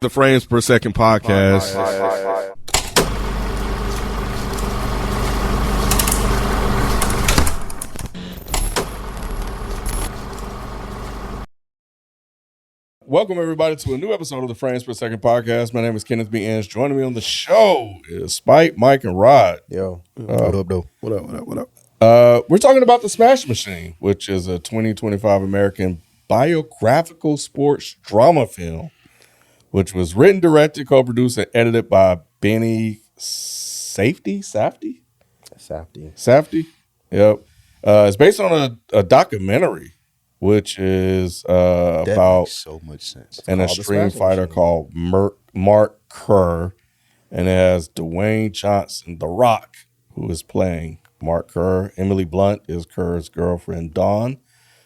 The Frames Per Second podcast. Welcome, everybody, to a new episode of the Frames Per Second podcast. My name is Kenneth B. Inch. Joining me on the show is Spike, Mike, and Rod. Yo. What up, though? What up? We're talking about The Smash Machine, which is a 2025 American biographical sports drama film, which was written, directed, co-produced, and edited by Benny Safdie? Yep. It's based on a documentary, which is That about makes so much sense. an extreme fighter called Mark Kerr, and it has Dwayne Johnson, The Rock, who is playing Mark Kerr. Emily Blunt is Kerr's girlfriend, Dawn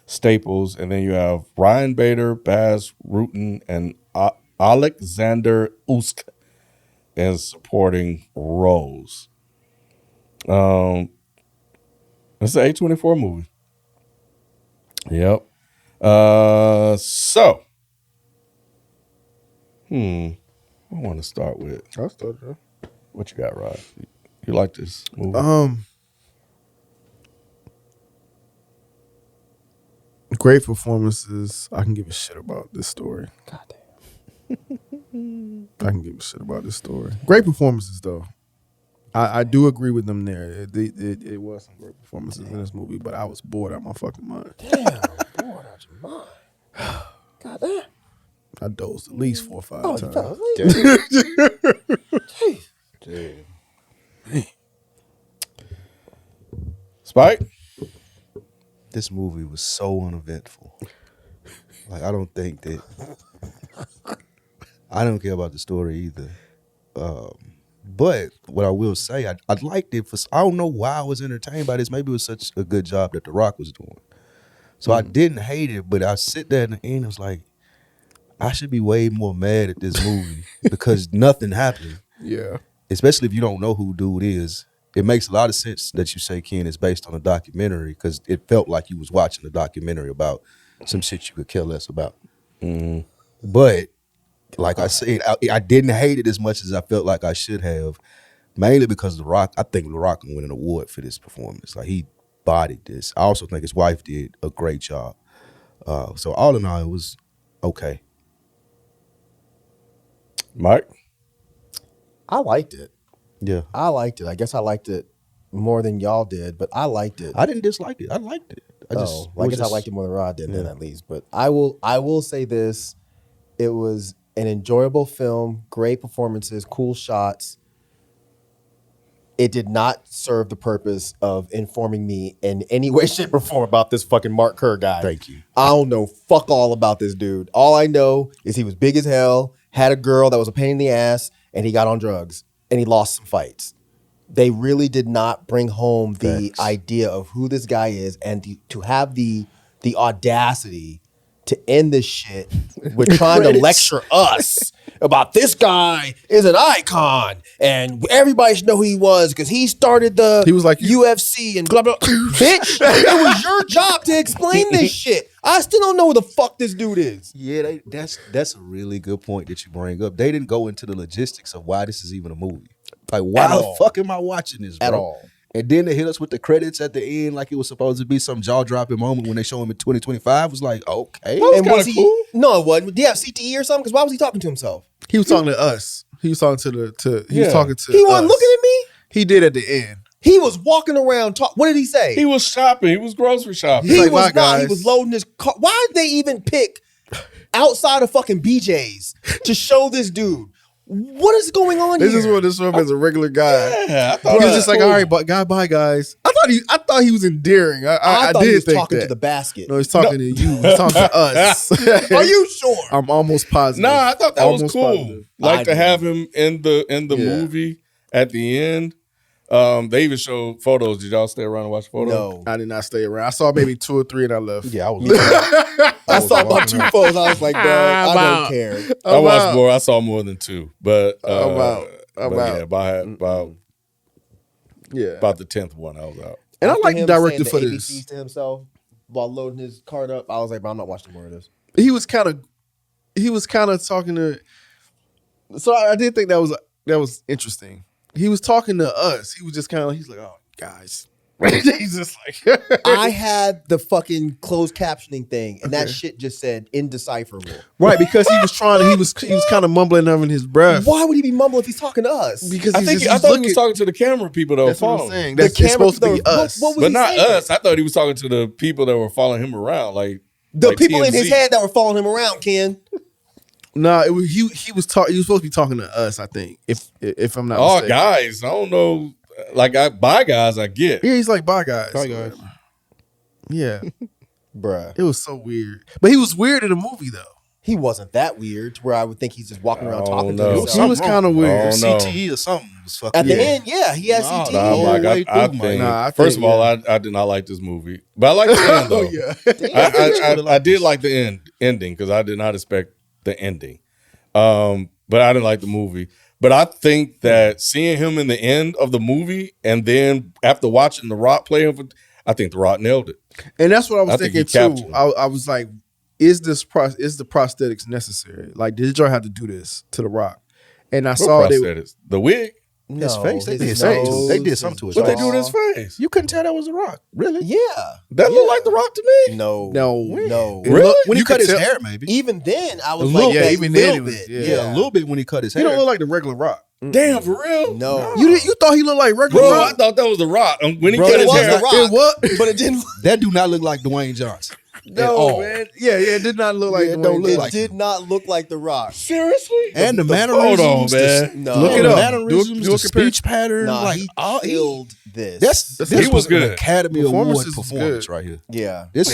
Staples, and then you have Ryan Bader, Baz Rutten, and Alexander Usk in supporting roles. It's an A24 movie. Yep. I want to start with. I'll start, bro. What you got, Rod? You like this movie? Great performances. I can give a shit about this story. Goddamn. I can give a shit about this story. Great performances, though. I do agree with them there. It was some great performances in this movie, but I was bored out of my fucking mind. Damn, bored out your mind. Goddamn. I dozed at least 4 or 5 Oh, times. Dude. Spike? This movie was so uneventful. Like, I don't think that... I don't care about the story either. But what I will say, I liked it. I don't know why I was entertained by this. Maybe it was such a good job that The Rock was doing. So I didn't hate it, but I sit there in the end, I was like, I should be way more mad at this movie because nothing happened. Yeah. Especially if you don't know who dude is. It makes a lot of sense that you say, Ken, it's based on a documentary because it felt like you was watching a documentary about some shit you could care less about. Mm-hmm. But like I said, I didn't hate it as much as I felt like I should have, mainly because The Rock, I think The Rock can win an award for this performance. Like, he bodied this. I also think his wife did a great job. So all in all, it was okay. Mike? I liked it. Yeah. I liked it. I guess I liked it more than y'all did, but I liked it. I didn't dislike it. I liked it. I guess I liked it more than Rod did then, at least. But I will say this. It was an enjoyable film, great performances, cool shots. It did not serve the purpose of informing me in any way, shape, or form about this fucking Mark Kerr guy. Thank you. I don't know fuck all about this dude. All I know is he was big as hell, had a girl that was a pain in the ass, and he got on drugs, and he lost some fights. They really did not bring home the idea of who this guy is, and to have the audacity to end this shit with trying to lecture us about this guy is an icon and everybody should know who he was because he started the He was like UFC and blah, blah. Bitch, it was your job to explain this shit. I still don't know who the fuck this dude is. Yeah, that's a really good point that you bring up. They didn't go into the logistics of why this is even a movie. Like, why the fuck am I watching this, bro? At all. And then they hit us with the credits at the end like it was supposed to be some jaw-dropping moment when they show him in 2025. It was like, okay. And was he? Cool. No, it wasn't. Did he have CTE or something? Because why was he talking to himself? He was talking to us. He was talking to he was talking to He wasn't us. looking at me? He did at the end. He was walking around. What did he say? He was shopping. He was grocery shopping. He like, was "Bye, not. guys." He was loading his car. Why did they even pick outside of fucking BJ's to show this dude? What is going on here? This is what this room is a regular guy. Yeah, I thought He that was just like, cool. all right, bye, guys. I thought he was endearing. I thought did he was think talking that. to the basket. No, he's talking to you. He's talking to us. Are you sure? I'm almost positive. Nah, I thought that was Almost cool. positive. Like to have him in the Yeah. movie at the end. They even showed photos. Did y'all stay around and watch photos? No. I did not stay around. I saw maybe 2 or 3 and I left. Yeah, I was I saw about 2 photos. I was like, dog, I don't care. I watched more. I saw more than 2. But I'm out. yeah, about Yeah. the 10th one, I was out. And I After like the him director saying for the this. ABCs to himself while loading his cart up, I was like, bro, I'm not watching more of this. He was kind of talking to So I did think that was interesting. He was talking to us. He was just kind of he's like, oh guys. He's just like I had the fucking closed captioning thing, and that shit just said indecipherable. right, because he was kind of mumbling under his breath. Why would he be mumbling if he's talking to us? Because I thought he was talking to the camera people that were That's what I'm following. saying. The That's camera- supposed to be the- us. what was But he not saying? us. I thought he was talking to the people that were following him around, like The like people in his TMZ. head that were following him around, Ken. No, it was he was supposed to be talking to us, I think. If I'm not Oh, mistaken. guys, I don't know. Like by guys, I get. Yeah, he's like, bye guys. Bye, guys. Yeah. Bruh. It was so weird. But he was weird in the movie though. He wasn't that weird to where I would think he's just walking around Oh, talking no. to He himself. was kind of weird. Oh, no. CTE or something was fucking. At the end, yeah, he has Nah, CTE. nah, Nah, Mike, way I through, think. Nah, I First think, of all, I did not like this movie, but I like the end though. I did like the ending because I did not expect the ending, but I didn't like the movie. But I think that seeing him in the end of the movie and then after watching The Rock play him, I think The Rock nailed it. And that's what I was I think thinking he captured too. it. I was like, is the prosthetics necessary? Like, did y'all have to do this to The Rock? And I saw they Prosthetics. The wig. No, His face, they did his something to nose, it. They did something to his What they face. do to his face? You couldn't tell that was The Rock, really? Yeah. That looked like The Rock to me. No. No. No. It Really? looked- When he you cut could his tell- hair, maybe. Even then, I was A like, little that bit. Even then, little it was- bit. Yeah, a little bit when he cut his He hair. don't look like the regular Rock. Damn, for real? No. You thought he looked like regular Bro, I Rock? thought that was The Rock. When he Bro, cut It his was hair, The Rock, It was? but it didn't. That do not look like Dwayne Johnson. at all. Man. Yeah, it did not look like Yeah, it Dwayne don't look It Johnson. like did not look like The Rock. seriously? And the Hold mannerisms, on, man. No. Look it the up. mannerisms, Do a the speech pattern, Nah, like he all killed this. This He was was good. an Academy Award Performance is performance good. right here. yeah. This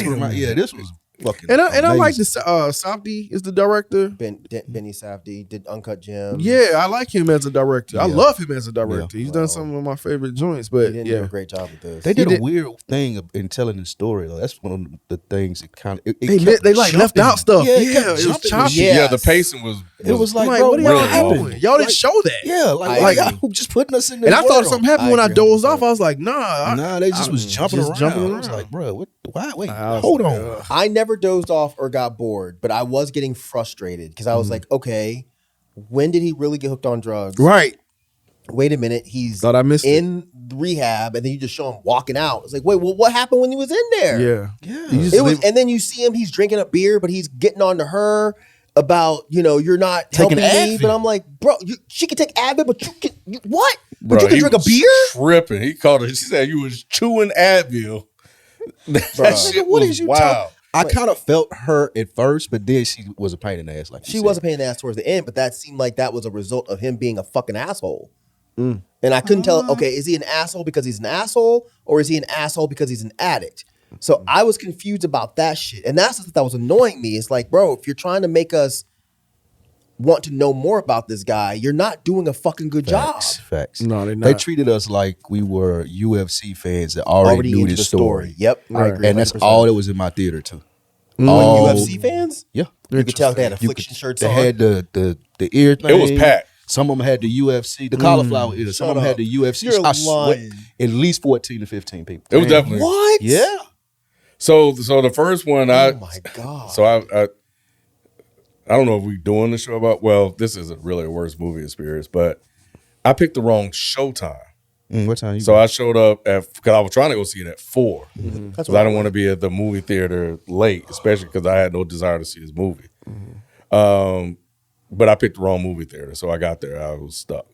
was fucking. And I like amazing. this. Safdie is the director. Benny Safdie did Uncut Gems. Yeah, I like him as a director. I Yeah. love him as a director. Yeah. He's done some of my favorite joints. He But didn't do yeah, a great job with this. They did He a did- weird thing in telling the story though. That's one of the things that kind of they like left out stuff. Yeah, Yeah, it kept it was jumping. choppy. Yeah. Yeah, the pacing was. It was like, Like, bro, what are what y'all happened? doing? Y'all didn't Like, show that. Yeah, like, I like agree. y'all just putting us in. And I thought world. something happened I when I agree dozed 100%. off. I was like, nah. Nah, they just was jumping just around. jumping I was around. like, bro, what? Why? Wait, I was hold like, on. ugh. I never dozed off or got bored, but I was getting frustrated because I was like, okay, when did he really get hooked on drugs? Right. Wait a minute, he's Thought I missed in rehab, and then you just show him walking out. It's like, wait, well, what happened when he was in there? Yeah. Yeah. You just It was, leave- and then you see him, he's drinking a beer, but he's getting on to her about, you're not Taking helping me. Advil. But I'm like, bro, she can take Advil, but what? Bro, But you can he drink a was beer? Tripping. He called it. She said you was chewing Advil. That Bruh. shit What was is you wild. I kind of felt her at first, but then she was a pain in the ass. Like you She said. was a pain in the ass towards the end, but that seemed like that was a result of him being a fucking asshole. And I couldn't tell, okay, is he an asshole because he's an asshole, or is he an asshole because he's an addict? So I was confused about that shit. And that's the stuff that was annoying me. It's like, bro, if you're trying to make us want to know more about this guy, you're not doing a fucking good Facts, job. facts. No, they're They not. treated us like we were UFC fans that already knew into this the story. Yep, I Right. agree. And that's 100%. all that was in my theater too. Like All- UFC fans? Yeah. You could tell they had You affliction could- shirts They on. had the ear thing. It was packed. Some of them had the UFC, the cauliflower ear. Some Shut of them up. had the UFC. You're I swear, lying. at least 14 to 15 people. It was definitely. What? Yeah. So the first one, Oh my God. So I don't know if we're doing the show about. Well, this isn't really a worst movie experience, but I picked the wrong showtime. What time you So I showed up because I was trying to go see it at 4 That's because what I didn't want to be at the movie theater late, especially because I had no desire to see this movie. But I picked the wrong movie theater, so I got there, I was stuck.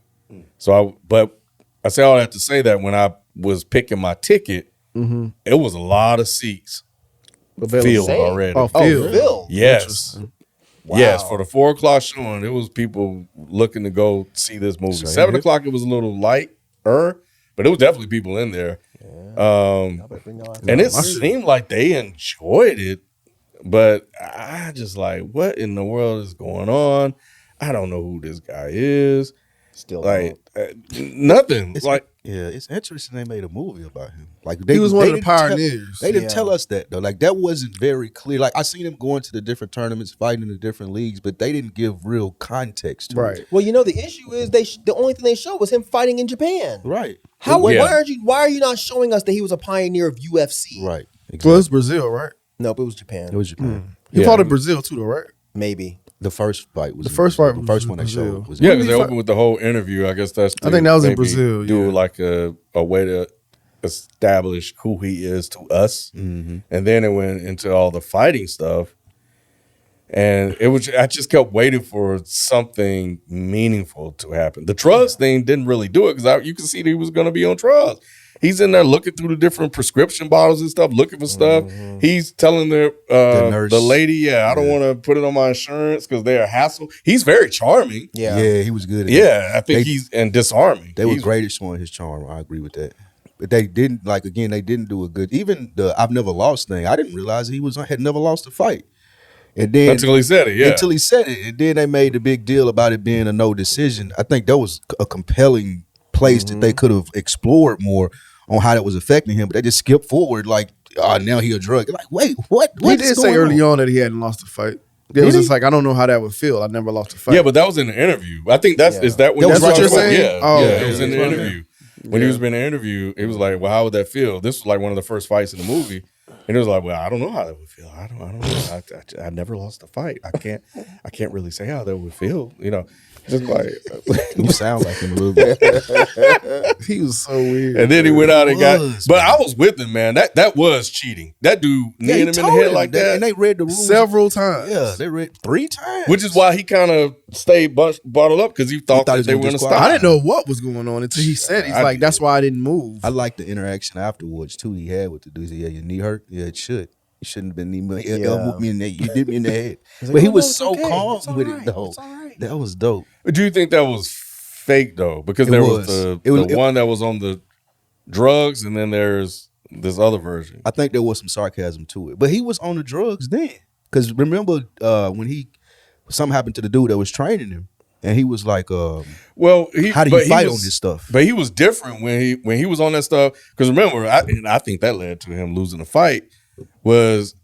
But I say all that to say that when I was picking my ticket, it was a lot of seats filled Same. already. Oh, Oh, Phil. Phil. Yes. Wow. Yes, for the 4 o'clock showing, it was people looking to go see this movie. 7 o'clock, it was a little lighter, but it was definitely people in there. And it seemed like they enjoyed it, but I just like, what in the world is going on? I don't know who this guy is. Still Like, nothing. It's Like, yeah, it's interesting they made a movie about him. Like He was one they of the didn't tell- pioneers. They didn't Yeah. tell us that though. Like that wasn't very clear. Like I seen him going to the different tournaments, fighting in the different leagues, but they didn't give real context to Right. it. Well, the issue is the only thing they showed was him fighting in Japan. Right. How? Yeah. Why are you not showing us that he was a pioneer of UFC? Right. Well, it's Brazil, right? Nope, it was Japan. It was Japan. He Yeah. fought in Brazil too, though, right? Maybe. The first fight was The first fight the was first in one they Brazil. showed was Yeah, When because did they he opened with the whole interview. I guess that's. I think that was in maybe Brazil, Do yeah. like a way to establish who he is to us, and then it went into all the fighting stuff, and it was. I just kept waiting for something meaningful to happen. The drugs thing didn't really do it because you could see that he was going to be on drugs. He's in there looking through the different prescription bottles and stuff, looking for stuff. He's telling the nurse. lady, I don't want to put it on my insurance because they're a hassle. He's very charming. Yeah, he was good at Yeah, I think he's and disarming. They were He's- great at showing his charm. I agree with that. But they didn't they didn't do a good. Even the I've never lost thing. I didn't realize had never lost a fight. And then Until he said it, yeah. Until he said it, and then they made a big deal about it being a no decision. I think that was a compelling place that they could have explored more on how that was affecting him. But they just skipped forward like, now he a drug. Like, wait, what? He did say early on that he hadn't lost a fight. It was just like, I don't know how that would feel. I never lost a fight. Yeah, but that was in the interview. I think is that when That's what you're saying? Yeah, Oh, yeah, okay. it was in the That's interview. When he was being interviewed, it was like, well, how would that feel? This was like one of the first fights in the movie. And it was like, well, I don't know how that would feel. I don't know. I never lost a fight. I can't really say how that would feel. Just like You sound like him a little bit. he was so weird. and then he went out and got. was, But I was with him, man. That was cheating. That dude kneeing him in the head like that. And they read the rules Several times. Yeah, they read 3 times. Which is why he kind of stayed bottled up because he thought he that was they gonna were going to disqualify. stop. I didn't know what was going on until he said it. He's like, that's why I didn't move. I like the interaction afterwards too. He had with the dude. He said, "Yeah, your knee hurt. Yeah, it should. You shouldn't have been knee. Elbowed me in the. You did me in the head." But he was so calm with it though. That was dope. Do you think that was fake though? Because It there was. was It was- the one that was on the drugs, and then there's this other version. I think there was some sarcasm to it, but he was on the drugs then. Because remember when something happened to the dude that was training him, and he was like, Well, how do you fight on this stuff? But he was different when he was on that stuff. Because remember, I think that led to him losing the fight. Was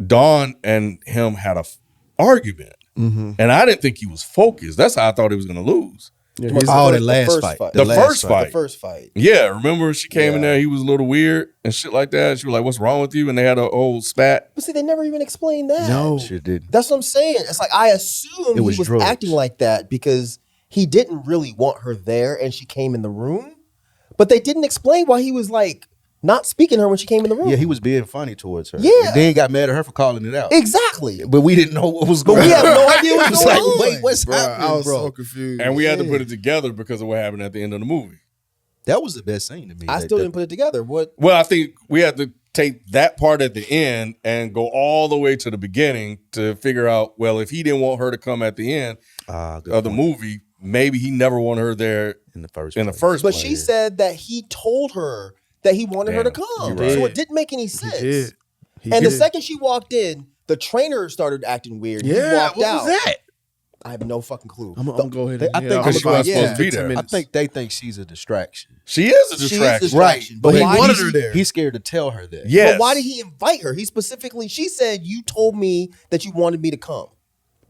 Dawn and him had a argument, and I didn't think he was focused. That's how I thought he was going to lose. Yeah, The he's- first fight. The first fight. Yeah, remember she came in there. He was a little weird and shit like that. She was like, "What's wrong with you?" And they had an old spat. But see, they never even explained that. No. Shit did. That's what I'm saying. It's like I assumed It was he was drugs. acting like that because he didn't really want her there and she came in the room. But they didn't explain why he was like not speaking to her when she came in the room. Yeah, he was being funny towards her. Yeah. And then he got mad at her for calling it out. Exactly. But we didn't know what was But going on. we have no idea what's It's going like, on. wait, what's Bro, happening, I was bro? so confused. And we had to put it together because of what happened at the end of the movie. That was the best scene to me. I still didn't put it together. What? Well, I think we had to take that part at the end and go all the way to the beginning to figure out, well, if he didn't want her to come at the end of the movie, maybe he never wanted her there in the first place. But she said that he told her that he wanted her to Damn, come. you're right. So it didn't make any sense. He did. He And the did. second she walked in, the trainer started acting weird. He Yeah, walked what out. was that? I have no fucking clue. I'm gonna go ahead and I think because she wasn't supposed to be there. I think they think she's a distraction. She is a She is distraction. distraction. But But he why wanted did her he- there. He's scared to tell her that. Yes. But why did he invite her? He specifically, she said, you told me that you wanted me to come.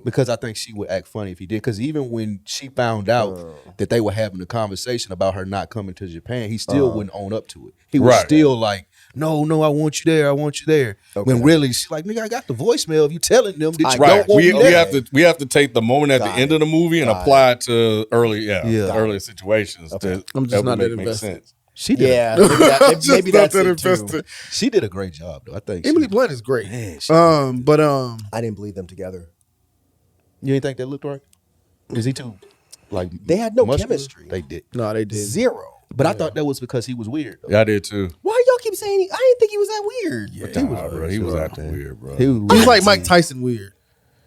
Because I think she would act funny if he did. Because even when she found out that they were having a conversation about her not coming to Japan, he still wouldn't own up to it. He was Right. still like, no, I want you there. I want you there. When really, she's like, nigga, I got the voicemail of you telling them that you Right. don't want We me there. have to take the moment at the Got end it. of the movie and Got apply it to earlier Yeah. situations. Okay. I'm just that would not that make invested. sense. She did. Yeah, maybe Just that's not that it too. invested. She did a great job, though. I think. Emily Blunt is great. Man, But I didn't believe them together. you didn't think that looked right? Is he too like? They had no muscular? chemistry. They did. no, they did. Zero. But I thought that was because he was weird. Though. Yeah, I did too. Why y'all keep saying I didn't think he was that weird? Nah, bro, he was acting weird, bro. He was He's like Mike Tyson weird.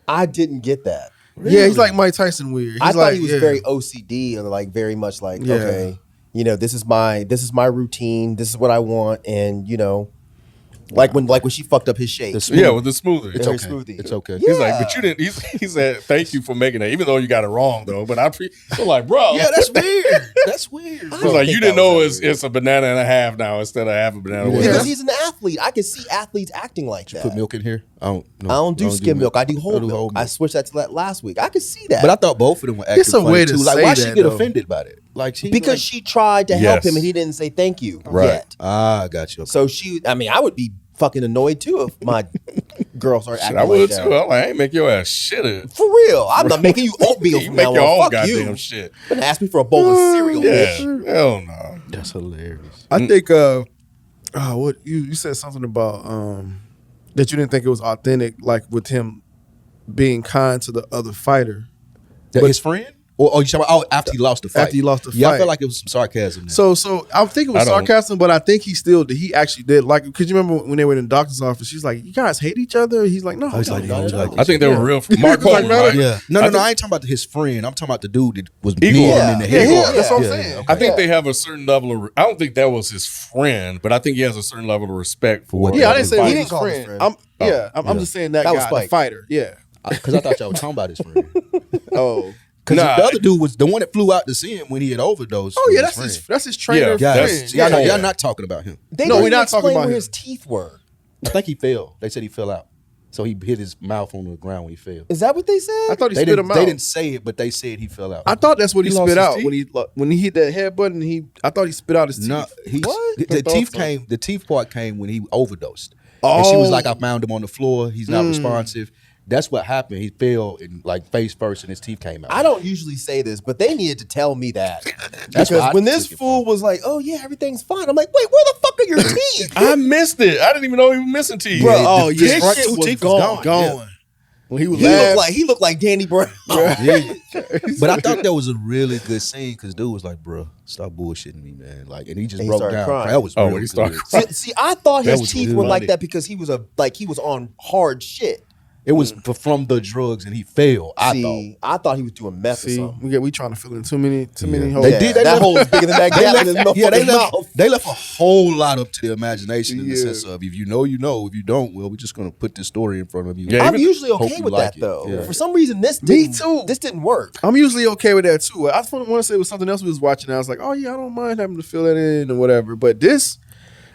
I didn't get that. Yeah, he's like Mike Tyson weird. He's I thought like, he was yeah. very OCD and like very much like, Yeah. okay, this is my routine. This is what I want, and like when she fucked up his shake. Yeah, with the smoothie. It's Her okay. smoothie. It's okay. He's like, but you didn't. He said, "Thank you for making that," even though you got it wrong though. But I'm like, bro, Yeah, that's weird. That's weird. He's don't like, think you that didn't know was it's a banana and a half now instead of half a banana. Yeah. Because he's an athlete. I can see athletes acting like that. Put milk in here. I don't do skim milk. I do whole milk. I switched that to that last week. I could see that. But I thought both of them were acting It's a funny way to too. Like, say why she that, get though. offended by that? Like, she because like, she tried to help Yes. him and he didn't say thank you Right. yet. I got you. So I would be fucking annoyed too if my girl started acting I would like too. that. I'm like, I ain't make your ass shit up. For real. I'm not making you oatmeal You from make now your on. own Fuck goddamn you. shit. Gonna ask me for a bowl of cereal, Yeah, bitch. hell no. That's hilarious. I think what you said something about that you didn't think it was authentic, like with him being kind to the other fighter. His friend? Or you talking about after he lost the fight? After he lost the Yeah, I fight. felt like it was some sarcasm there. So I think it was I don't- sarcasm, but I think he actually did. Like, because you remember when they were in the doctor's office, she's like, "You guys hate each other?" He's like, "No, He's no, like, no, he's no." like- I think they were real. Mark Like, Coleman, right? Yeah. No, I I think- ain't talking about his friend. I'm talking about the dude that was Igor. beating him Yeah. in the Yeah, head. yeah, that's what I'm Yeah, saying. okay. I think they have a certain level of. I don't think that was his friend, but I think he has a certain level of respect for. Yeah, I didn't say He it was didn't his call his friend. friend. I'm just saying that That was guy, the Spike. fighter. Yeah. Because I thought y'all were talking about his friend. Oh. Because Nah. the other dude was the one that flew out to see him when he had overdosed. Oh yeah, was that's his trainer. Yeah, Guys, friend. y'all, Yeah. y'all not talking about him. They No, didn't we're not explain talking about where him. his teeth were. I think he fell. They said he fell out. So he hit his mouth on the ground when he fell. Is that what they said? I thought he They spit didn't, him out. they didn't say it, but they said he fell out. I thought that's what he He lost spit his out teeth? when he hit that head button. I thought he spit out his teeth. No, What? The I thought teeth so. came. The teeth part came when he overdosed. And she was Oh. like, "I found him on the floor. He's not responsive." That's what happened. He fell and like face first, and his teeth came out. I don't usually say this, but they needed to tell me that. That's Because what I when this took it fool was like, "Oh yeah, everything's fine," I'm like, "Wait, where the fuck are your teeth?" I missed it. I didn't even know he was missing teeth. Bro, Oh His yeah, front his two shit was teeth was gone. gone. When he was He looked like Danny Brown. Yeah. But I thought that was a really good scene because dude was like, "Bro, stop bullshitting me, man." Like, and he just And he broke started down. crying. That was Oh, real when he good. started See, I thought That his was teeth good were like money. that because he was on hard shit. It was from the drugs, and he fell. I thought he was doing meth or See, something. we trying to fill in too many holes. They did. They that left- hole is bigger than that They gap left, in his yeah, motherfucking mouth. they left a whole lot up to the imagination in the Yeah. sense of if you know, you know. If you don't, well, we're just gonna put this story in front of you. Yeah, I'm even- usually hope okay you with like that it. though. Yeah. For some reason, this Me didn't, too. This didn't work. I'm usually okay with that too. I want to say it was something else we was watching. I was like, oh yeah, I don't mind having to fill that in or whatever. But this,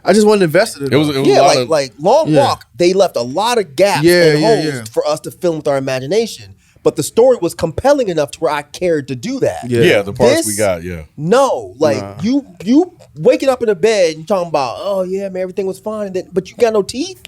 I just wasn't invested in It was a Yeah, lot of. like Long Yeah. Walk, they left a lot of gaps Yeah, and yeah, holes yeah. for us to fill with our imagination. But the story was compelling enough to where I cared to do that. yeah, the parts This- we got. Yeah, No, like Nah. you waking up in the bed and talking about, oh yeah, man, everything was fine, and then, but you got no teeth.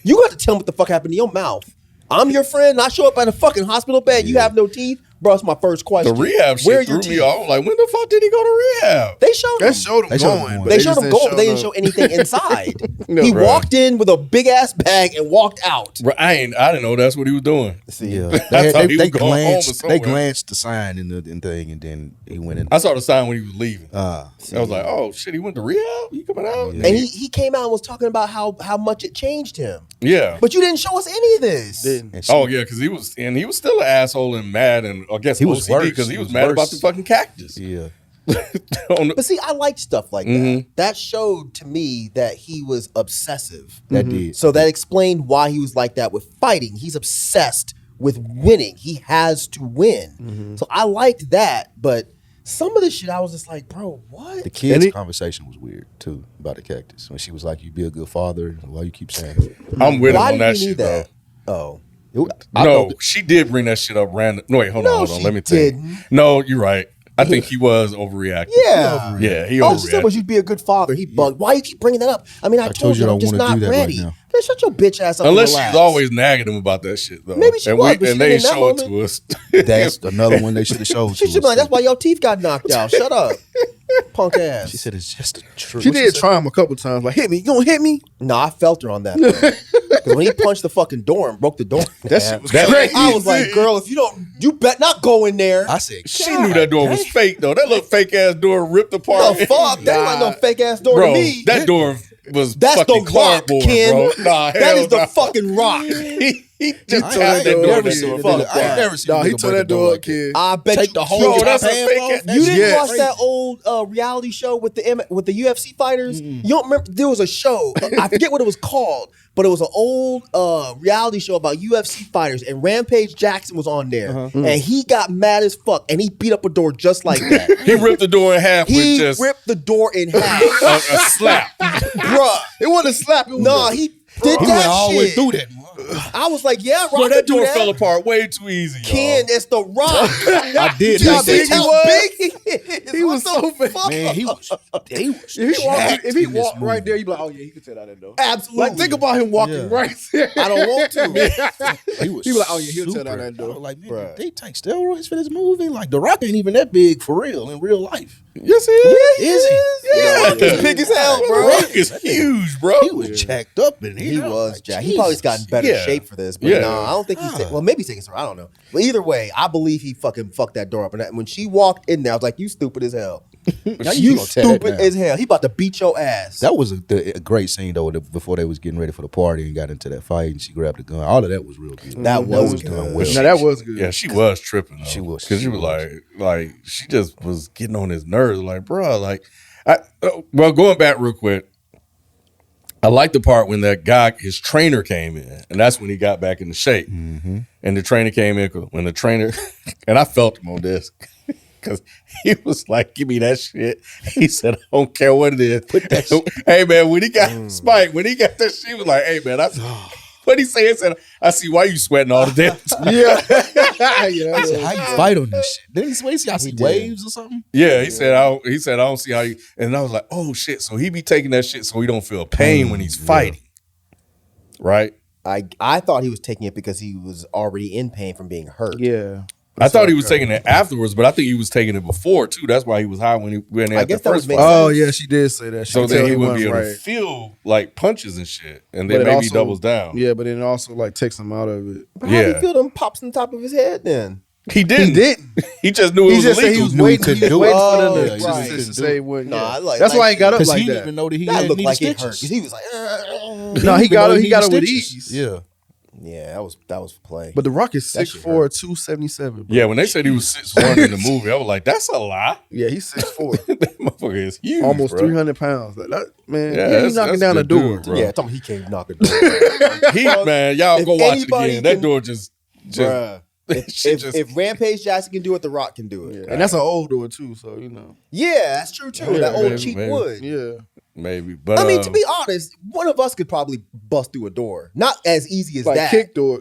You got to tell me what the fuck happened to your mouth. I'm your friend. And I show up at a fucking hospital bed. You have no teeth, bro. That's my first the question. rehab Where are shit your threw me teeth? off. Like, when the fuck did he go to rehab? They showed They him. showed him They showed him going. going. but They just showed him didn't going, but they didn't no- show anything inside. No, He right. walked in with a big ass bag and walked out. Bro, I didn't know that's what he was doing. See, Yeah, I thought he they was going home or glanced. They somewhere. glanced the sign in the thing, and then he went in. I saw the sign when he was leaving. Uh, I was like, oh shit, he went to rehab? He coming out? Yeah. and he came out and was talking about how much it changed him. Yeah. But you didn't show us any of this. Didn't. and she- Oh yeah, because he was still an asshole and mad, and I guess He was OCD worse. because he He was was mad worse. about the fucking cactus. yeah. On the- But see, I liked stuff like that. Mhm. That showed to me that he was obsessive. That did. So that explained why he was like that with fighting. He's obsessed with winning. He has to win. So I liked that, but some of the shit I was just like, bro, what? The kids' And he- conversation was weird too about the cactus when she was like, "You be a good father." Why you keep saying it? I'm with him Why on did that you shit need that? Oh. I No, thought- she did bring that shit up random. No, wait, hold No, on. she Let me think. didn't. No, you're right. I think he was overreacting. Yeah. Yeah, he All she said overreacted. was you'd be a good father. He bugged. Why you keep bringing that up? I mean, I told you I I'm just don't wanna not do that right ready. now. Man, shut your bitch ass up. Unless and relax. she's always nagging him about that shit, though. Maybe she and was, but and she they didn't didn't in show that it to us. That's another one they should have showed. She to should be us. like, that's why your teeth got knocked out. Shut up. Punk ass. She said it's just a truth. She did try him a couple times. Like, hit me. You gonna hit me? No, I felt her on that. Because when he punched the fucking door and broke the door, That shit was That- crazy. I was like, girl, if you don't, you bet not go in there. I said She knew that door was fake, though. That little fake ass door ripped apart. the fuck? That ain't no fake ass door Bro, to me. that door was That's the fucking rock, cardboard, Ken. bro. Nah, That hell is the nah. fucking rock. He just I tapped ain't that door. never That seen shit a fucked nigga- up. I ain't never seen Nah, a he nigga tore break that a door door like up, kid. I bet Take you, the whole Bro, top that's a hand fake off. ass- You didn't Yeah. watch that old reality show with the UFC fighters? You don't remember? There was a show. I forget what it was called, but it was an old reality show about UFC fighters, and Rampage Jackson was on there, and he got mad as fuck, and he beat up a door just like that. He ripped the door in half He with just ripped the door in half, a slap. bruh. It wasn't a slap. It was Nah, a- he did He that went all the way shit. through that. I was like, yeah, Rock Bro, could that do door that. fell apart way too easy, y'all. Ken, it's the Rock. I did. You I see did. how big he is? He was What the so big. fuck? Man, he was If he in this walked right movie. there, you'd be like, oh yeah, he could tell out that door. Absolutely. Like, think about him walking Yeah. right there. I don't want to. He was He was like, oh, yeah, he'll tell super. down that door. I was like, man, Bruh. they take steroids for this movie? Like, The Rock ain't even that big for real in real life. Yes, he is. Is he? Yeah, he's big as hell, bro. Rock is huge, bro. He was jacked up in here. He I was like, Jack. He probably gotten better Yeah. shape for this, but Yeah. no, I don't think he's. Well, maybe he's taking some. I don't know. But either way, I believe he fucking fucked that door up. And when she walked in there, I was like, "You stupid as hell. Now You gonna tear that stupid down. as hell. He about to beat your ass." That was a great scene though. Before they was getting ready for the party and got into that fight, and she grabbed the gun. All of that was real good. That was done good. well. Now that was good. Yeah, she was tripping. Though. She was. because she She was was. like she just was getting on his nerves. Like, bro, like, well, going back real quick, I like the part when that guy, his trainer came in, and that's when he got back into shape. Mm-hmm. And the trainer came in when the trainer, and I felt him on this because he was like, "Give me that shit." He said, "I don't care what it is." Put that shit. Hey man, when he got Spike, when he got that shit, he was like, "Hey man, what he say?" He said, "I see why you sweating all the damn time." Yeah. I said, how you fight on this shit? Didn't he say I see did. waves or something? Yeah, he said, I don't see how you. And I was like, oh shit. So he be taking that shit so he don't feel pain when he's fighting, right? I thought he was taking it because he was already in pain from being hurt. Yeah. I thought he was taking it afterwards, but I think he was taking it before too. That's why he was high when he I had the guess that first would fight. make Oh yeah, she did say that. She So could then tell he would be wasn't able to feel like punches and shit, and then But it maybe also- doubles down. Yeah, but then it also like takes him out of it. But how do Yeah. you feel them pops on top of his head then? He didn't. He didn't. He just knew it He was just said illegal. he was Knew he waiting. couldn't He was do waiting it. for them Oh, to, right. just Couldn't to do say it. what. No, yeah. I like- That's why he got up Because like he didn't that. even know that he That had looked needed like it stitches. hurt. He was like, No, he Even though got it. He needed got it with stitches. ease. Yeah. yeah, that was play. But The Rock is That shit 6'4", 277. Bro. Yeah, when they said he was 6'1" in the movie, I was like, that's a lie. Yeah, he's 6'4", That motherfucker is huge, almost bro. 300 pounds. That man, Yeah, yeah, that's- he's knocking that's down a good door. dude, bro. yeah, tell me he can't knock a door. He, man, y'all If go watch it anybody again. That can- door just Bruh. shit just- If Rampage Jackson can do it, The Rock can do it. Yeah. And that's an old door too, so you know. Yeah, that's true too. Yeah, that old maybe, cheap maybe. wood. Yeah, maybe. But I mean, to be honest, one of us could probably bust through a door. Not as easy as like that. kick through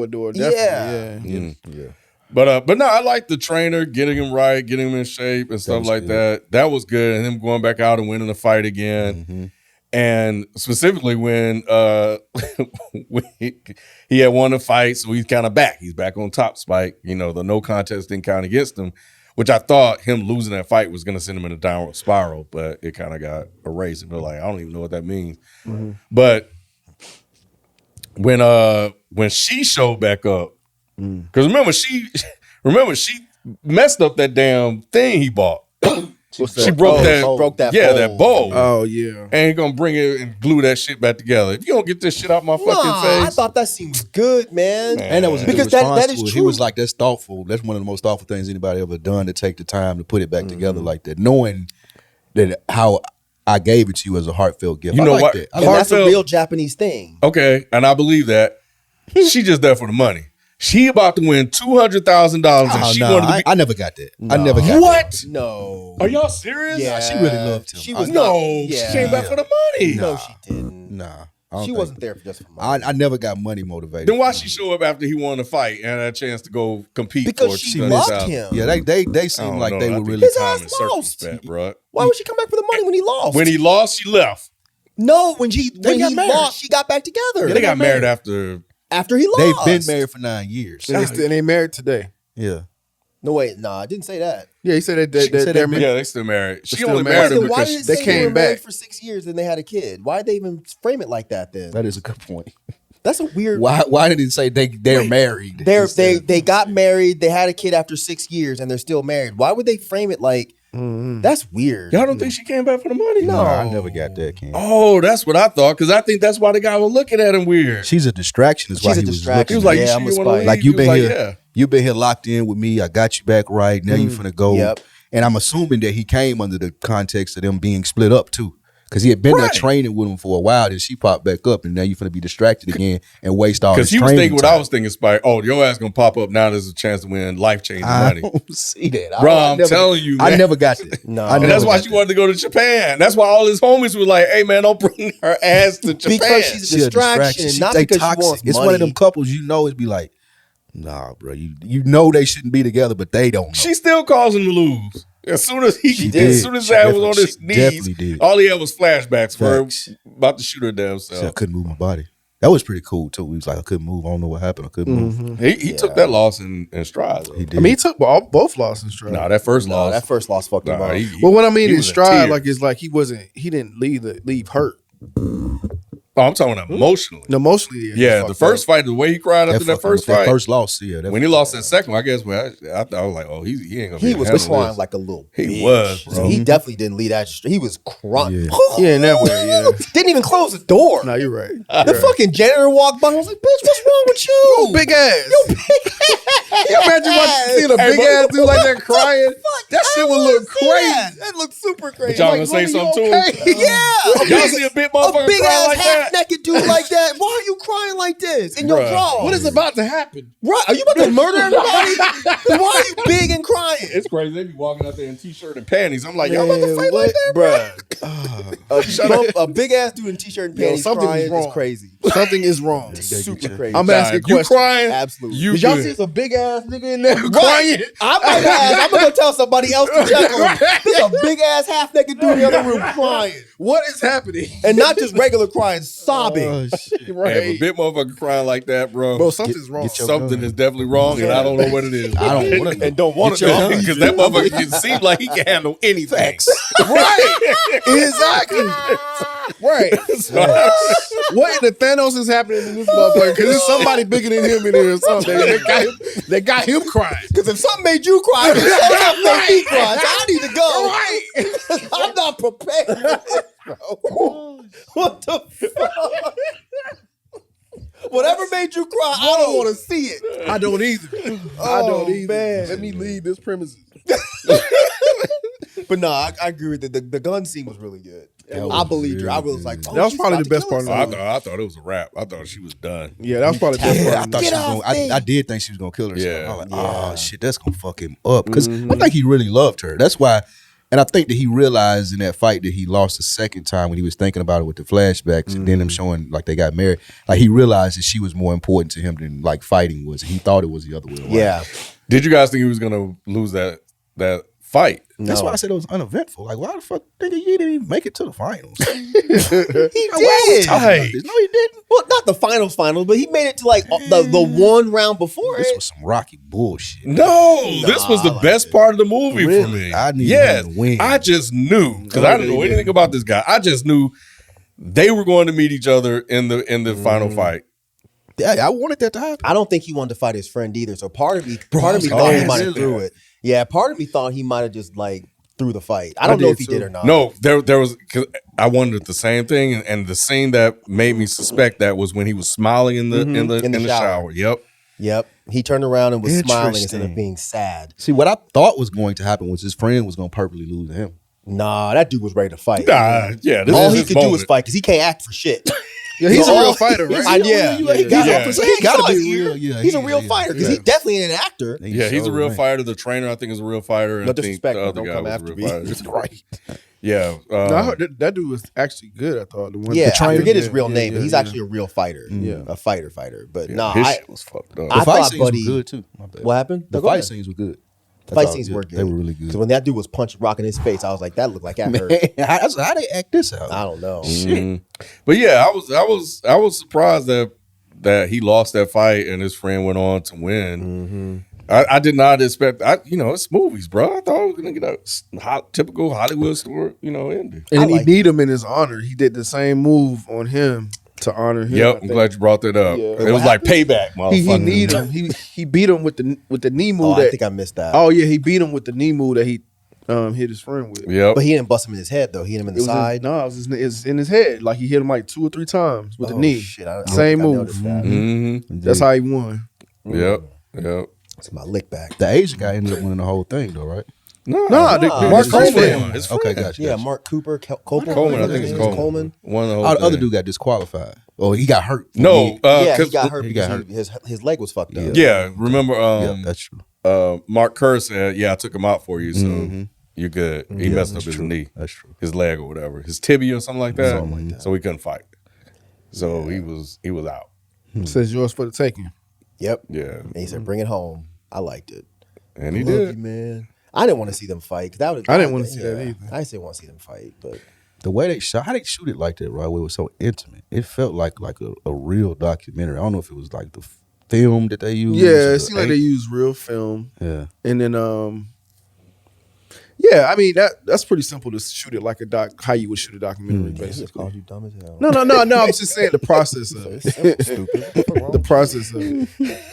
a door. Definitely. Yeah. Yeah. But no, I like the trainer getting him right, getting him in shape and stuff was like good. that. That was good, and him going back out and winning the fight again. And specifically when he had won the fight, so he's kind of back. He's back on top. Spike, the no contest didn't count against him, which I thought him losing that fight was going to send him in a downward spiral, but it kind of got erased. And they're like, I don't even know what that means. But when she showed back up, because remember she messed up that damn thing he bought. She broke that bowl. bowl. Oh yeah. And he gonna bring it and glue that shit back together. If you don't get this shit out my fucking I face, thought that seemed good, man. And that was a good Because response that is to it. true. He was like, that's thoughtful. That's one of the most thoughtful things anybody ever done, to take the time to put it back together like that, knowing that how I gave it to you as a heartfelt gift. You I know like what? that. And that's a Heartfelt- real Japanese thing. okay, and I believe that. She just there for the money. She about to win $200,000, and Oh, she nah, wanted to be. I never got that. I never got What? No. Are y'all serious? Yeah. She really loved him. She was No, not- she yeah. came back for the money. No, she didn't. Nah. I don't She think- wasn't there just for money. I never got money motivated. Then why she show up after he won the fight and had a chance to go compete Because for she $200,000? loved him. Yeah, they I seemed don't like know. they I were think really. His time ass and lost. circumspect, bro. Why would she come back for the money when he lost? When he lost, she left. No, when he got married. lost, she got back together. They got married after. after he They've lost. been married for 9 years. And they married today. Yeah. No, wait, no, I didn't say that. Yeah, he said that She said they're that- Yeah, they still married. She still only married. married him Then why because did it she, they say they were came married back. for 6 years and they had a kid? Why did they even frame it like that then? That is a good point. That's a weird. Why did it say they're married? They got married. They had a kid after 6 years and they're still married. Why would they frame it like that's weird? y'all don't think she came back for the money? No, I never got that, Ken. Oh, that's what I thought. Because I think that's why the guy was looking at him weird. She's a distraction. Is why She's a he was distraction. looking. He was like, Yeah, you I'm sure a you want to spy. leave? Like He you've was been like, here, yeah. you've been here locked in with me. I got you back right now. You finna go. Yep. And I'm assuming that he came under the context of them being split up too. Because he had been there Right. training with him for a while, then she popped back up, and now you're finna be distracted again and waste all Because his he was training thinking what time. I was thinking, Spike. Oh, your ass gonna pop up now. There's a chance to win life-changing I money. don't see that. Bro, I I'm never- telling you, I man. never got that. No. I And never that's why got she that. wanted to go to Japan. That's why all his homies were like, "Hey, man, don't bring her ass to Japan." Because she's She a distraction, not they because she toxic. wants It's money. one of them couples you know it'd be like, nah, bro. You know they shouldn't be together, but they don't know. She still caused him to lose. As soon as did. as soon as She that was on his definitely- she knees, definitely did. all he had was flashbacks for her Facts. about to shoot her damn She said, I self. couldn't move my body. That was pretty cool too. He was like, I couldn't move. I don't know what happened. I couldn't move. He took that loss in stride. Though. He did. I mean, he took both losses in stride. That first No, loss. that first loss fucked him Nah, up. But what I mean he in was in stride, tears. like it's like he didn't leave hurt. Oh, I'm talking emotionally. No, mostly Yeah, the first fight, the way he cried after that fucking- first fight. that first loss, yeah. When he lost that second one, I guess I thought I was like, oh, he ain't gonna. He be able was to handle crying this. like a little He bitch. was, bro. So he definitely didn't lead that. He was crying. Yeah, in that way, yeah. Didn't even close the door. No, you're right. The fucking janitor walked by. I was like, "Bitch, what's wrong with you? Yo, big ass. You imagine seeing a big ass dude like that crying? That shit would look crazy. That looked super crazy. But y'all Like, gonna say homie, something you to okay? him? yeah, Y'all see a big a motherfucker big cry ass like half that? naked dude like that. Why are you crying like this in your Bruh. drawers? What is about to happen? Right? Are you about to murder everybody? Then why are you big and crying? It's crazy. They be walking out there in t-shirt and panties. I'm like, y'all about to fight like that, Bruh. A big ass dude in t-shirt and Yo, panties something is crying is wrong. crazy. Something is wrong. Super crazy. I'm asking you questions. crying? Absolutely. You Did y'all good. see some big ass nigga in there Right. crying? I'm gonna go tell somebody else to check on him. There's a big ass half naked dude in the other room crying. What is happening? And not just regular crying, sobbing. Oh, shit. Hey, if a Right. big motherfucker crying like that, bro, Bro, something's wrong. get your something gun. is definitely wrong, and I don't know what it is. I don't want to. And don't want to Get your know. gun. Because that motherfucker can seem like he can handle anything. Right. Exactly. Right. What in the Thanos is happening in this motherfucker? Because there's somebody bigger than him in there or something. They got him crying. Because if something made you cry, it made me cry. So I need to go. Right. I'm not prepared for this, bro. What the fuck? Whatever made you cry, I don't want to see it. I don't either. I Oh, don't either. man. Let me leave this premises. But no, I agree with it. The gun scene was really good. That I was believed her. I really was like, good. oh, That was she's probably about the to best kill part of herself. the I thought it was a wrap. I thought she was done. Yeah, that was probably the best Yeah, I part. thought she Get was off gonna. me. I did think she was gonna kill herself. Yeah. I was like, oh shit, that's gonna fuck him up. Because I think he really loved her. That's why. And I think that he realized in that fight that he lost the second time when he was thinking about it with the flashbacks and then them showing like they got married. Like he realized that she was more important to him than like fighting was. He thought it was the other way around. Yeah. Did you guys think he was gonna lose that fight? That's No. why I said it was uneventful. Like, why the fuck, nigga, you didn't even make it to the finals? He Why are we did. talking about this? No, he didn't. Well, not the finals, but he made it to like the one round before This it. was some Rocky bullshit. No, this was I the liked best it. part of the movie for Really? me. I needed yes, him to win. I just knew because I didn't know anything about this guy. I just knew they were going to meet each other in the final fight. Yeah, I wanted that to happen. I don't think he wanted to fight his friend either. So part of me I thought was he like, might have really? threw it. Yeah, part of me thought he might have just like threw the fight. I don't know did if he too. did or not. No, there was. 'Cause I wondered the same thing, and the scene that made me suspect that was when he was smiling in the shower. Yep. Yep. He turned around and was smiling instead of Interesting. being sad. See, what I thought was going to happen was his friend was going to purposely lose to him. Nah, that dude was ready to fight. Yeah. This All was he his could do was moment. fight because he can't act for shit. Yeah, he's a All- real fighter, right? Yeah. He got Yeah. off his- he got to be He's real. Yeah, He's a real fighter because he definitely ain't an actor. Yeah, he's a real right. fighter. The trainer, I think, is a real fighter. And No I think disrespect, the man. other Don't guy come was a after real me. fighter. Right. Yeah. No, I heard that dude was actually good. I thought the one. Yeah, the I forget his yeah, real yeah, name, but yeah, he's yeah. actually a real fighter. Yeah. A fighter. But Yeah, nah, his I shit was fucked up. I The fight thought scenes Buddy- were good too. My bad. what happened? The No, go fight ahead. scenes were good. The fight That's all scenes good. were good. They were really good. So when that dude was punching, rocking his face, I was like, that looked like that hurt. how they act this out? I don't know. Mhm. But yeah, I was surprised that he lost that fight and his friend went on to win. I did not expect. It's movies, bro. I thought I was gonna get a typical Hollywood story, ending. And I he like need him in his honor. He did the same move on him to honor him. I Yep, I'm think. glad you brought that up. Yeah. It was like payback, He motherfucker. need him. He beat him with the knee move. Oh, I that, think I missed that. oh yeah, he beat him with the knee move that he hit his friend with. Yep. But he didn't bust him in his head, though. He hit him in the side. No, it was in his head. Like he hit him like 2 or 3 times with the Oh, knee. shit, I don't Same think I move. noticed that. Mm-hmm. That's how he won. Yep. It's my lick back. The Asian guy ended up winning the whole thing, though, right? No, Mark his Coleman. friend. His Okay, friend. gotcha. Yeah, Mark Cooper, Coleman. Coleman, I think it's Coleman. One of the whole Oh, the other thing. dude got disqualified. Oh, he got hurt. No, Yeah, he 'cause got hurt he because got hurt. his leg was fucked up. Yeah, remember? Yeah, that's true. Mark Kerr said, "Yeah, I took him out for you, so Mhm. you're good." He messed up his knee, That's true. his leg or whatever, his tibia or something like that. Something like that. So he couldn't fight. So he was out. Says yours for the taking. Yep. Yeah, And he said, "Bring it home." I liked it. and he Love you, did. man. I didn't want to see them fight. 'Cause I didn't want to see that either. I didn't want to see them fight, but The way they shot, how they shoot it like that, right? Where it was so intimate. It felt like a real documentary. I don't know if it was like the film that they used. Yeah, or it seemed like they used real film. Yeah. And then yeah, I mean that's pretty simple to shoot it like how you would shoot a documentary, he just basically. called you dumb as hell. No. I'm just saying the process of it. Stupid. The process of it.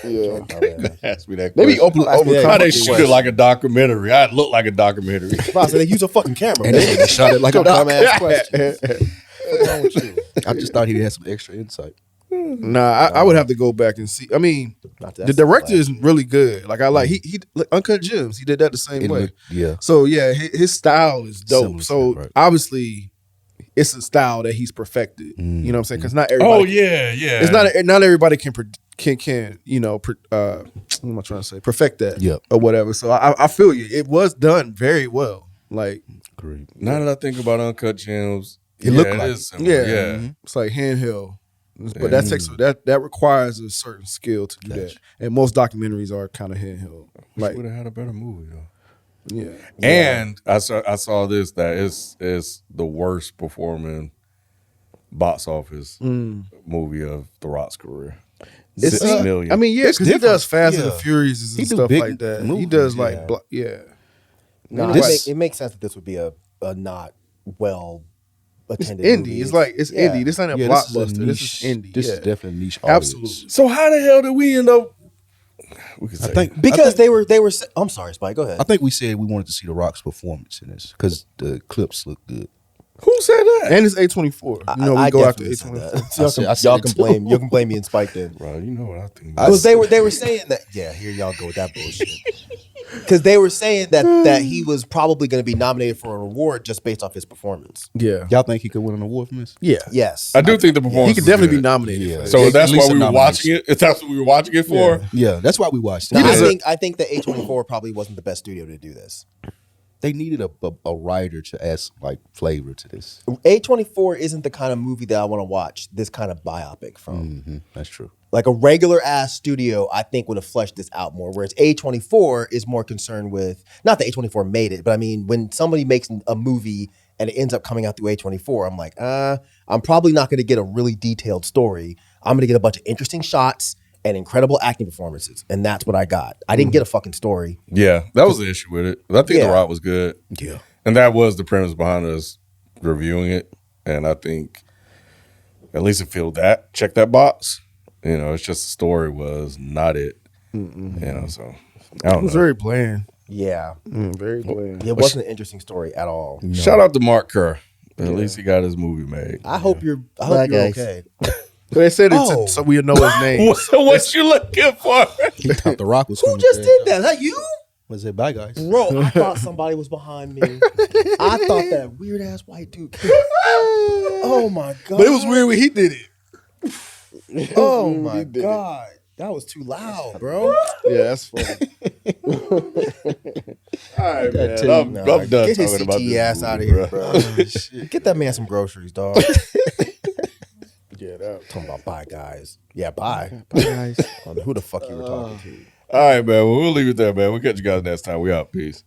Yeah. Ask me that. They be question. over How they shoot it like a documentary? I look like a documentary. So they use a fucking camera. And they shot it like a doc. dumbass questions. What's wrong with you? I just thought he had some extra insight. Nah, I would have to go back and see. I mean, Not the director is really good. Like I like he Uncut Gems. He did that the same way. Yeah. So yeah, his style is dope. Similar So stuff, right. obviously, it's a style that he's perfected. You know what I'm saying? Because not everybody. Oh yeah. It's not everybody can what am I trying to say? Perfect that. Yep. Or whatever. So I feel you. It was done very well. Like Agreed. Now that I think about Uncut Gems, It looked like is similar. Yeah. It's like handheld. But that requires a certain skill to do that. And most documentaries are kind of handheld. Like would have had a better movie though. Yeah. And I saw this that is the worst performing box office movie of The Rock's career. It's 6 million. I mean, yeah, It's because he does different. Fast and the Yeah. Furious He and do stuff big like that. He movies, does like, yeah. No, This- it makes sense that this would be a not well It's attended indie. movie. It's like it's Yeah. indie. This ain't a Yeah, blockbuster. This is indie. This yeah. is definitely a niche audience. Absolutely. so how the hell did we end up? We could I say think because they were. I'm sorry, Spike. Go ahead. I think we said we wanted to see The Rock's performance in this because the clips look good. who said that? And it's A24. You know, we I go after definitely said A24. that. I said Y'all it can too. blame. You can blame me and Spike then. Bro, you know what I think. Because they were saying that. Yeah, here y'all go with that bullshit. Because they were saying that he was probably going to be nominated for a award just based off his performance. Yeah. Y'all think he could win an award from this? Yeah. Yes, I do think the performance. He could was definitely be good. nominated. Yeah. For So that. that's At least why we a were nomination. watching it. If that's what we were watching it for. Yeah, that's why we watched it. Now, Because I think the A24 probably wasn't the best studio to do this. they needed a writer to add some like flavor to this. A24 isn't the kind of movie that I want to watch this kind of biopic from. That's true. Like a regular ass studio, I think would have fleshed this out more. Whereas A24 is more concerned with, not that A24 made it, but I mean, when somebody makes a movie and it ends up coming out through A24, I'm like, I'm probably not going to get a really detailed story. I'm going to get a bunch of interesting shots and incredible acting performances. And that's what I got. I didn't get a fucking story. Yeah, that was the issue with it. I think Yeah. The Rock was good. Yeah. And that was the premise behind us reviewing it. And I think at least it filled that, check that box. You know, it's just the story was not it. You know, so I It don't was know. very bland. Yeah. Very bland. It wasn't an interesting story at all. Shout out to Mark Kerr. At least he got his movie made. I hope you're Bye, guys. okay. So they said it Oh. so we know his name. What you looking for? He thought The Rock was Who coming just there. did that? Is that you? Was it bye guys? Bro, I thought somebody was behind me. I thought that weird ass white dude. Oh my god! But it was weird when he did it. Oh my god, that was too loud, bro. Yeah, that's funny. All right, man. too. I'm Nah, done get his talking about CTE this ass movie, out of here, bro. bro. Get that man some groceries, dog. Yeah, that Talking about bye, guys. Yeah, bye. guys. I don't know who the fuck you were talking to. All right, man. Well, we'll leave it there, man. We'll catch you guys next time. We out. Peace.